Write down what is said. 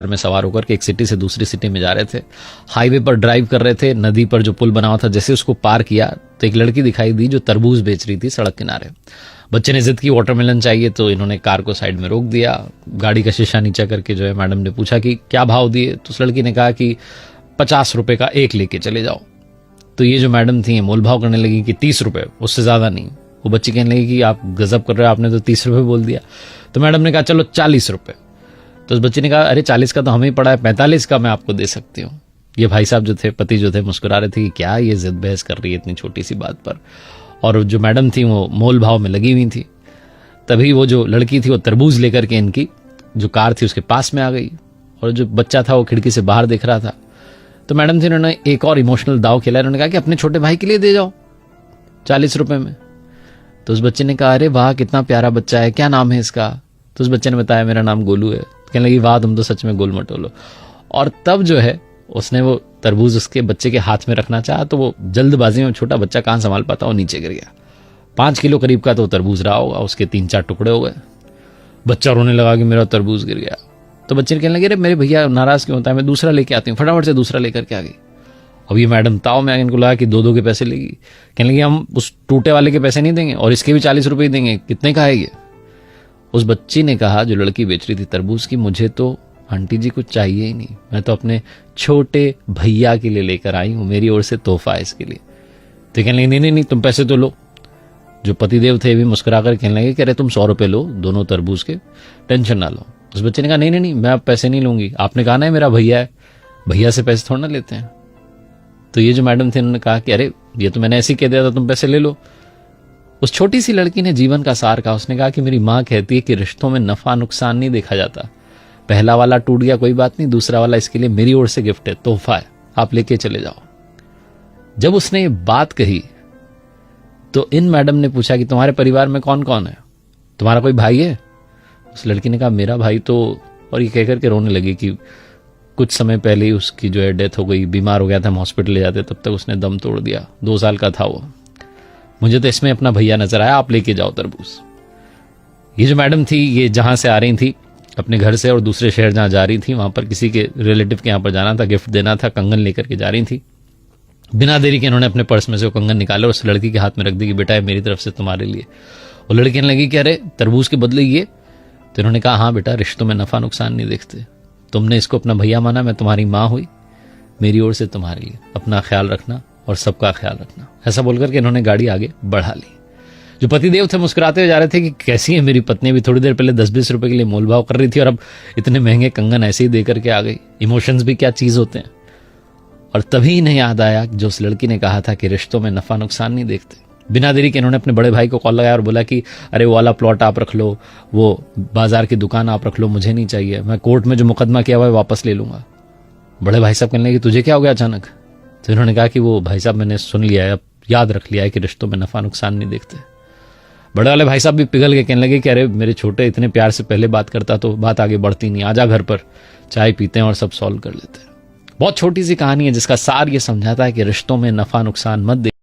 में सवार होकर के एक सिटी से दूसरी सिटी में जा रहे थे। हाईवे पर ड्राइव कर रहे थे। नदी पर जो पुल बना हुआ था, जैसे उसको पार किया तो एक लड़की दिखाई दी जो तरबूज बेच रही थी सड़क किनारे। बच्चे ने जिद की वाटरमेलन चाहिए, तो इन्होंने कार को साइड में रोक दिया। गाड़ी का शीशा नीचा करके जो है मैडम ने पूछा कि क्या भाव दिए, तो उस लड़की ने कहा कि 50 रुपए का एक लेके चले जाओ। तो ये जो मैडम थी मोल भाव करने लगी कि 30 रुपए, उससे ज्यादा नहीं। वो बच्ची कहने लगी कि आप गजब कर रहे हो, आपने तो 30 रुपए बोल दिया। तो मैडम ने कहा चलो 40 रुपए। तो उस बच्चे ने कहा अरे 40 का तो हमें ही पड़ा है, 45 का मैं आपको दे सकती हूँ। ये भाई साहब जो थे, पति जो थे, मुस्कुरा रहे थे कि क्या ये जिद बहस कर रही है इतनी छोटी सी बात पर। और जो मैडम थी वो मोल भाव में लगी हुई थी। तभी वो जो लड़की थी वो तरबूज लेकर के इनकी जो कार थी उसके पास में आ गई, और जो बच्चा था वो खिड़की से बाहर देख रहा था। तो मैडम थी, उन्होंने एक और इमोशनल दाव खेला। उन्होंने कहा कि अपने छोटे भाई के लिए दे जाओ 40 रुपए में। तो उस बच्चे ने कहा अरे वाह कितना प्यारा बच्चा है, क्या नाम है इसका? तो उस बच्चे ने बताया मेरा नाम गोलू है। कहने लगी वाह तुम तो सच में गोल मटोलो। और तब जो है उसने वो तरबूज उसके बच्चे के हाथ में रखना चाहा, तो वो जल्दबाजी में छोटा बच्चा कहां संभाल पाता, वो नीचे गिर गया। 5 किलो करीब का तो तरबूज रहा होगा, उसके 3-4 टुकड़े हो गए। बच्चा रोने लगा कि मेरा तरबूज गिर गया। तो बच्चे ने कहने लगे अरे मेरे भैया नाराज क्यों होता है, मैं दूसरा लेके आती हूँ। फटाफट से दूसरा लेकर के आ गई। अब ये मैडम ताव में इनको लगा कि 2-2 के पैसे लेगी। कहने लगी हम उस टूटे वाले के पैसे नहीं देंगे और इसके भी 40 रुपए देंगे, कितने का है ये? उस बच्ची ने कहा, जो लड़की बेच रही थी तरबूज की, मुझे तो आंटी जी कुछ चाहिए ही नहीं, मैं तो अपने छोटे भैया के लिए लेकर आई हूं, मेरी ओर से तोहफा है इसके लिए। तो कहने लगी नहीं तुम पैसे तो लो। जो पतिदेव थे भी मुस्कुराकर कहने लगे कि अरे तुम 100 रुपए लो दोनों तरबूज के, टेंशन ना लो। उस बच्चे ने कहा नहीं मैं अब पैसे नहीं लूंगी, आपने कहा ना मेरा भैया है, भैया से पैसे थोड़ा ना लेते हैं। तो ये जो मैडम थे उन्होंने कहा कि अरे ये तो मैंने ऐसे ही कह दिया था, तुम पैसे ले लो। उस छोटी सी लड़की ने जीवन का सार कहा। उसने कहा कि मेरी माँ कहती है कि रिश्तों में नफा नुकसान नहीं देखा जाता। पहला वाला टूट गया कोई बात नहीं, दूसरा वाला इसके लिए मेरी ओर से गिफ्ट है, तोहफा है, आप लेके चले जाओ। जब उसने ये बात कही तो इन मैडम ने पूछा कि तुम्हारे परिवार में कौन कौन है, तुम्हारा कोई भाई है? उस लड़की ने कहा मेरा भाई तो, और ये कहकर के रोने लगी कि कुछ समय पहले ही उसकी जो है डेथ हो गई, बीमार हो गया था, हम हॉस्पिटल ले जाते तब तक उसने दम तोड़ दिया, 2 साल का था वो। मुझे तो इसमें अपना भैया नजर आया, आप लेके जाओ तरबूज। ये जो मैडम थी ये जहां से आ रही थी अपने घर से और दूसरे शहर जहां जा रही थी, वहां पर किसी के रिलेटिव के यहां पर जाना था, गिफ्ट देना था, कंगन लेकर के जा रही थी। बिना देरी के इन्होंने अपने पर्स में से वो कंगन निकाले और उस लड़की के हाथ में रख दी कि बेटा ये मेरी तरफ से तुम्हारे लिए। वो लड़की कहने लगी कि अरे तरबूज के बदले ये? तो इन्होंने कहा हाँ बेटा, रिश्तों में नफा नुकसान नहीं देखते, तुमने इसको अपना भैया माना, मैं तुम्हारी माँ हुई, मेरी ओर से तुम्हारे लिए, अपना ख्याल रखना और सबका ख्याल रखना। ऐसा बोलकर के इन्होंने गाड़ी आगे बढ़ा ली। जो पतिदेव थे मुस्कुराते हुए जा रहे थे कि कैसी है मेरी पत्नी, भी थोड़ी देर पहले 10-20 रुपए के लिए मोलभाव कर रही थी और अब इतने महंगे कंगन ऐसे ही देकर के आ गई। इमोशंस भी क्या चीज होते हैं। और तभी इन्हें याद आया जो उस लड़की ने कहा था कि रिश्तों में नफा नुकसान नहीं देखते। बिना देरी के इन्होंने अपने बड़े भाई को कॉल लगाया और बोला कि अरे वो वाला प्लॉट आप रख लो, वो बाजार की दुकान आप रख लो, मुझे नहीं चाहिए, मैं कोर्ट में जो मुकदमा किया हुआ है वापस ले लूंगा। बड़े भाई साहब कहने लगे तुझे क्या हो गया अचानक? तो इन्होंने कहा कि वो भाई साहब मैंने सुन लिया है, अब याद रख लिया है कि रिश्तों में नफा नुकसान नहीं देखते। बड़े वाले भाई साहब भी पिघल के कहने लगे कि अरे मेरे छोटे इतने प्यार से पहले बात करता तो बात आगे बढ़ती नहीं, आजा घर पर चाय पीते हैं और सब सॉल्व कर लेते हैं। बहुत छोटी सी कहानी है जिसका सार ये समझाता है कि रिश्तों में नफा नुकसान मत